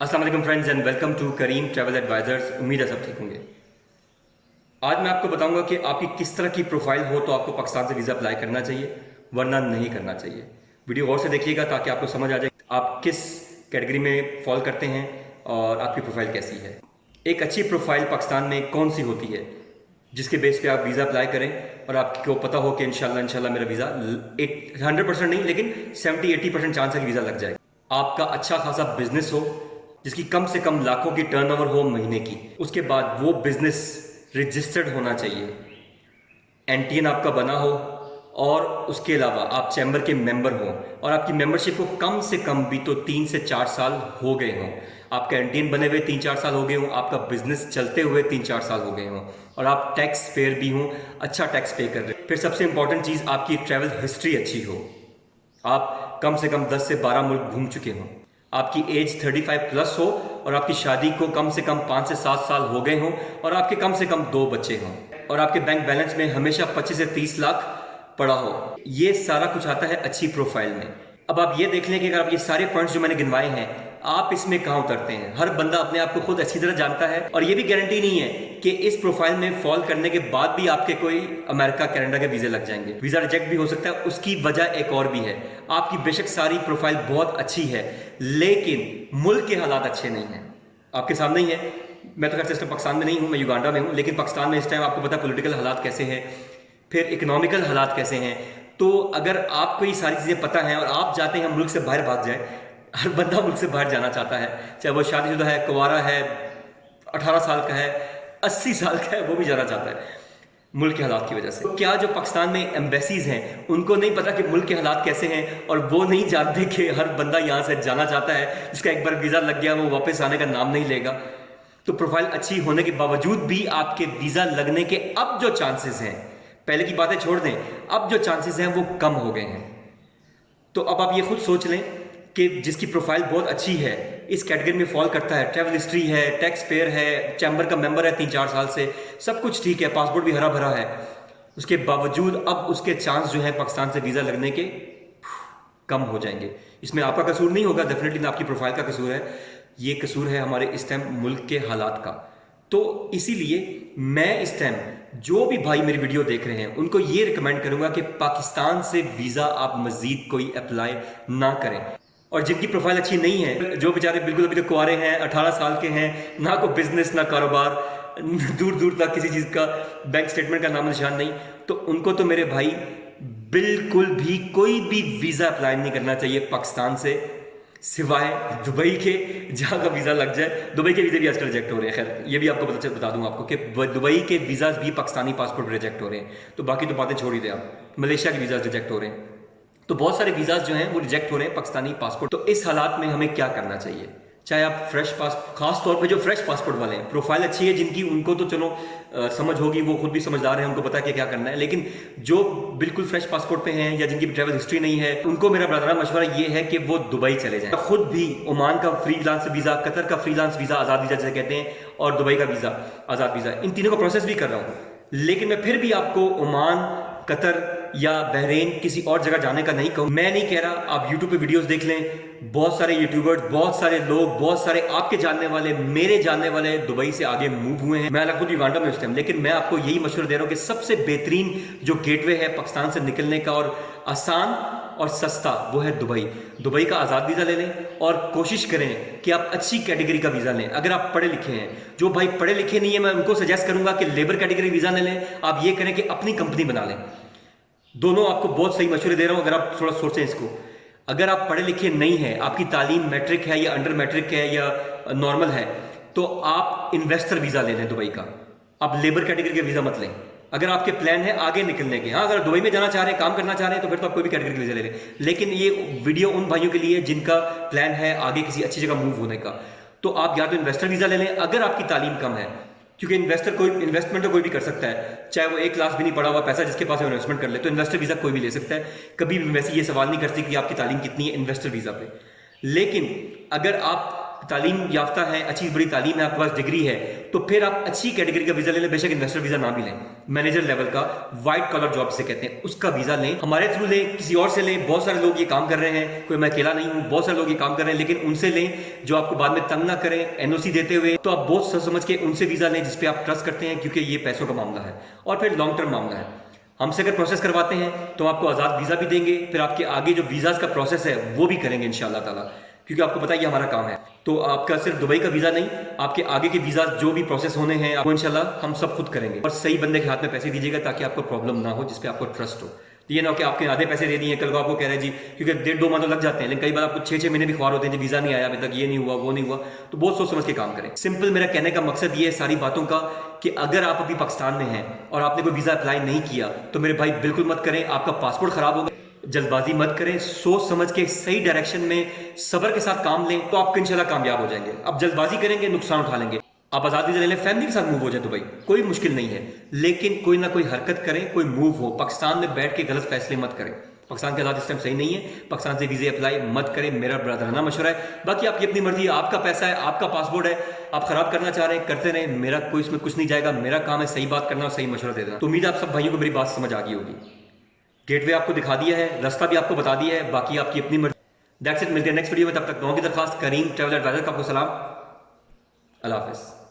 अस्सलाम वालेकुम friends and welcome to Karim travel advisors. उम्मीद है सब ठीक होंगे। आज मैं आपको बताऊंगा कि आपकी किस तरह की प्रोफाइल हो तो आपको पाकिस्तान से वीज़ा अप्लाई करना चाहिए वरना नहीं करना चाहिए। वीडियो गौर से देखिएगा ताकि आपको समझ आ जाए आप किस कैटेगरी में फॉल करते हैं और आपकी प्रोफाइल कैसी है। एक अच्छी प्रोफाइल पाकिस्तान में कौन सी होती है जिसके बेस पे आप वीज़ा अप्लाई करें और आपको पता हो कि इंशाल्लाह मेरा वीज़ा 100% नहीं लेकिन 70-80% चांस है कि वीज़ा लग जाए। आपका अच्छा खासा बिजनेस हो जिसकी कम से कम लाखों की टर्नओवर हो महीने की, उसके बाद वो बिजनेस रजिस्टर्ड होना चाहिए, एनटीएन आपका बना हो और उसके अलावा आप चैम्बर के मेंबर हो और आपकी मेंबरशिप को कम से कम भी तो 3 से 4 साल हो गए हों। आपका एनटीएन बने हुए 3-4 साल हो गए हों, आपका बिजनेस चलते हुए 3-4 साल हो गए हों और आप टैक्स पेयर भी हों, अच्छा टैक्स पे कर रहे हैं। फिर सबसे इंपॉर्टेंट चीज़ आपकी ट्रैवल हिस्ट्री अच्छी हो, आप कम से कम 10 से 12 मुल्क घूम चुके हों, आपकी एज 35 प्लस हो और आपकी शादी को कम से कम 5 से 7 साल हो गए हों और आपके कम से कम 2 बच्चे हों और आपके बैंक बैलेंस में हमेशा 25 से 30 लाख पड़ा हो। ये सारा कुछ आता है अच्छी प्रोफाइल में। अब आप ये देख लें कि अगर आप ये सारे पॉइंट्स जो मैंने गिनवाए हैं आप इसमें कहाँ उतरते हैं। हर बंदा अपने आप को खुद अच्छी तरह जानता है और ये भी गारंटी नहीं है कि इस प्रोफाइल में फॉल करने के बाद भी आपके कोई अमेरिका कनाडा के वीजे लग जाएंगे। वीजा रिजेक्ट भी हो सकता है। उसकी वजह एक और भी है, आपकी बेशक सारी प्रोफाइल बहुत अच्छी है लेकिन मुल्क के हालात अच्छे नहीं है। आपके सामने ही है, मैं तो खैर इस टाइम पाकिस्तान में नहीं हूँ, मैं युगांडा में हूँ, लेकिन पाकिस्तान में इस टाइम आपको पता है पॉलिटिकल हालात कैसे हैं, फिर इकोनॉमिकल हालात कैसे हैं। तो अगर आपको ये सारी चीज़ें पता हैं और आप चाहते हैं हम मुल्क से बाहर भाग जाए, हर बंदा मुल्क से बाहर जाना चाहता है, चाहे वो शादीशुदा है, कुंवारा है, 18 साल का है, 80 साल का है, वो भी जाना चाहता है मुल्क के हालात की वजह से। तो क्या जो पाकिस्तान में एम्बेसीज हैं उनको नहीं पता कि मुल्क के हालात कैसे हैं और वो नहीं जानते कि हर बंदा यहाँ से जाना चाहता है, जिसका एक बार वीज़ा लग गया वो वापस आने का नाम नहीं लेगा। तो प्रोफाइल अच्छी होने के बावजूद भी आपके वीज़ा लगने के अब जो चांसेस हैं, पहले की बातें छोड़ दें, अब जो चांसेस हैं वो कम हो गए हैं। तो अब आप ये खुद सोच लें कि जिसकी प्रोफाइल बहुत अच्छी है, इस कैटेगरी में फॉल करता है, ट्रैवल हिस्ट्री है, टैक्स पेयर है, चैम्बर का मेंबर है 3-4 साल से, सब कुछ ठीक है, पासपोर्ट भी हरा भरा है, उसके बावजूद अब उसके चांस जो है पाकिस्तान से वीज़ा लगने के कम हो जाएंगे। इसमें आपका कसूर नहीं होगा, डेफिनेटली आपकी प्रोफाइल का कसूर है, ये कसूर है हमारे इस टाइम मुल्क के हालात का। तो इसीलिए मैं इस टाइम जो भी भाई मेरी वीडियो देख रहे हैं उनको ये रिकमेंड करूंगा कि पाकिस्तान से वीज़ा आप मजीद कोई अप्लाई ना करें। और जिनकी प्रोफाइल अच्छी नहीं है, जो बेचारे बिल्कुल अभी तक कुंवारे हैं, 18 साल के हैं, ना कोई बिजनेस ना कारोबार, दूर दूर तक किसी चीज़ का बैंक स्टेटमेंट का नाम निशान नहीं, तो उनको तो मेरे भाई बिल्कुल भी कोई भी वीज़ा अप्लाई नहीं करना चाहिए पाकिस्तान से, सिवाय दुबई के, जहाँ का वीज़ा लग जाए। दुबई के वीज़े भी आजकल रिजेक्ट हो रहे हैं, खैर ये भी आपको बता दूं आपको कि दुबई के वीज़ा भी पाकिस्तानी पासपोर्ट रिजेक्ट हो रहे हैं। तो बाकी तो बातें छोड़ ही दें आप, मलेशिया के वीज़ा रिजेक्ट हो रहे हैं, तो बहुत सारे वीज़ाज जो हैं वो रिजेक्ट हो रहे हैं पाकिस्तानी पासपोर्ट। तो इस हालात में हमें क्या करना चाहिए? चाहे आप फ्रेश खास तौर पे जो फ्रेश पासपोर्ट वाले हैं, प्रोफाइल अच्छी है जिनकी, उनको तो चलो समझ होगी, वो खुद भी समझदार हैं, उनको पता है कि क्या करना है। लेकिन जो बिल्कुल फ्रेश पासपोर्ट पे हैं या जिनकी ट्रैवल हिस्ट्री नहीं है, उनको मेरा बरादराना मशवरा ये है कि वो दुबई चले जाएं। खुद भी ओमान का फ्रीलांस वीज़ा, कतर का फ्रीलांस वीज़ा, आज़ाद वीज़ा जैसे कहते हैं, और दुबई का वीज़ा आज़ाद वीज़ा, इन तीनों का प्रोसेस भी कर रहा हूँ। लेकिन मैं फिर भी आपको ओमान, कतर या बहरीन किसी और जगह जाने का नहीं कहूँ। मैं नहीं कह रहा, आप यूट्यूब पे वीडियोस देख लें, बहुत सारे यूट्यूबर्स, बहुत सारे लोग, बहुत सारे आपके जानने वाले, मेरे जानने वाले दुबई से आगे मूव हुए हैं। मैं खुद युगांडा में उस टाइम, लेकिन मैं आपको यही मशवरा दे रहा हूँ कि सबसे बेहतरीन जो गेटवे है पाकिस्तान से निकलने का और आसान और सस्ता, वो है दुबई। दुबई का आज़ाद वीज़ा ले लें और कोशिश करें कि आप अच्छी कैटेगरी का वीज़ा लें। अगर आप पढ़े लिखे हैं, जो भाई पढ़े लिखे नहीं है, मैं उनको सजेस्ट करूंगा कि लेबर कैटेगरी वीज़ा ले लें। आप ये करें कि अपनी कंपनी बना लें। दोनों आपको बहुत सही मशवरे दे रहा हूं, अगर आप थोड़ा सोचें इसको। अगर आप पढ़े लिखे नहीं हैं, आपकी तालीम मैट्रिक है या अंडर मैट्रिक है या नॉर्मल है, तो आप इन्वेस्टर वीज़ा ले लें दुबई का। आप लेबर कैटेगरी का वीज़ा मत लें। अगर आपके प्लान है आगे निकलने के, हाँ, अगर दुबई में जाना चाह रहे हैं, काम करना चाह रहे हैं, तो फिर तो आप कोई भी कैटेगरी का वीज़ा ले लें। लेकिन ये वीडियो उन भाइयों के लिए जिनका प्लान है आगे किसी अच्छी जगह मूव होने का, तो आप या तो इन्वेस्टर वीज़ा ले लें अगर आपकी तालीम कम है, क्योंकि इन्वेस्टमेंट तो कोई भी कर सकता है, चाहे वो 1 क्लास भी नहीं पढ़ा हुआ, पैसा जिसके पास है इन्वेस्टमेंट कर ले, तो इन्वेस्टर वीज़ा कोई भी ले सकता है। कभी भी वैसे ये सवाल नहीं करती कि आपकी तालीम कितनी है इन्वेस्टर वीज़ा पे। लेकिन अगर आप तालीम याफ्ता है, अच्छी बड़ी तालीम है, आपके पास डिग्री है, तो फिर आप अच्छी कैटेगरी का वीजा ले लें, बेशक इन्वेस्टर वीजा ना भी लें, मैनेजर लेवल का व्हाइट कॉलर जॉब से कहते हैं उसका वीजा लें, हमारे थ्रू लें, किसी और से लें। बहुत सारे लोग ये काम कर रहे हैं, कोई मैं अकेला नहीं हूं, बहुत सारे लोग ये काम कर रहे हैं, लेकिन उनसे लें जो आपको बाद में तंग ना करें एनओसी देते हुए। तो आप बहुत सोच समझ के उनसे वीजा लें जिसपे आप ट्रस्ट करते हैं, क्योंकि ये पैसों का मामला है और फिर लॉन्ग टर्म मामला है। हमसे अगर प्रोसेस करवाते हैं तो आपको आज़ाद वीज़ा भी देंगे, फिर आपके आगे जो वीज़ाज का प्रोसेस है वो भी करेंगे इंशाल्लाह ताला, क्योंकि आपको पता है ये हमारा काम है। तो आपका सिर्फ दुबई का वीज़ा नहीं, आपके आगे के वीज़ा जो भी प्रोसेस होने हैं वो इंशाल्लाह हम सब खुद करेंगे। और सही बंदे के हाथ में पैसे दीजिएगा ताकि आपको प्रॉब्लम ना हो, जिसपे आपको ट्रस्ट हो। तो ये ना हो कि आपके आधे पैसे दे दिए, कल को आपको कह रहे हैं जी, क्योंकि 1.5-2 माह तो लग जाते हैं, लेकिन कई बार आपको 6-6 महीने भी ख्वार होते हैं जी, वीज़ा नहीं आया अभी तक, ये नहीं हुआ वो नहीं हुआ। तो बहुत सोच समझ के काम करें। सिंपल मेरा कहने का मकसद ये है सारी बातों का कि अगर आप अभी पाकिस्तान में हैं और आपने कोई वीज़ा अप्लाई नहीं किया तो मेरे भाई बिल्कुल मत करें, आपका पासपोर्ट खराब होगा। जल्दबाजी मत करें, सोच समझ के सही डायरेक्शन में सब्र के साथ काम लें तो आप इंशाल्लाह कामयाब हो जाएंगे। अब जल्दबाजी करेंगे नुकसान उठा लेंगे। आप आज़ाद वीज़ा ले लें, फैमिली के साथ मूव हो जाए दुबई, कोई मुश्किल नहीं है, लेकिन कोई ना कोई हरकत करें, कोई मूव हो। पाकिस्तान में बैठ के गलत फैसले मत करें। पाकिस्तान के हालात इस टाइम सही नहीं है, पाकिस्तान से वीज़े अप्लाई मत करें, मेरा ब्रदराना मशवरा है। बाकी आपकी अपनी मर्जी है, आपका पैसा है, आपका पासपोर्ट है, आप खराब करना चाह रहे हैं करते रहें, मेरा कोई इसमें कुछ नहीं जाएगा। मेरा काम है सही बात करना और सही मशवरा दे देना। तो उम्मीद है आप सब भाइयों को मेरी बात समझ आ गई होगी। गेटवे आपको दिखा दिया है, रास्ता भी आपको बता दिया है, बाकी आपकी अपनी मर्जी। दैट्स इट, मिलते हैं नेक्स्ट वीडियो में, तब तक दुआ की दरखास्त। करीम ट्रैवल एडवाइजर का आपको सलाम, अल्लाह हाफिज़।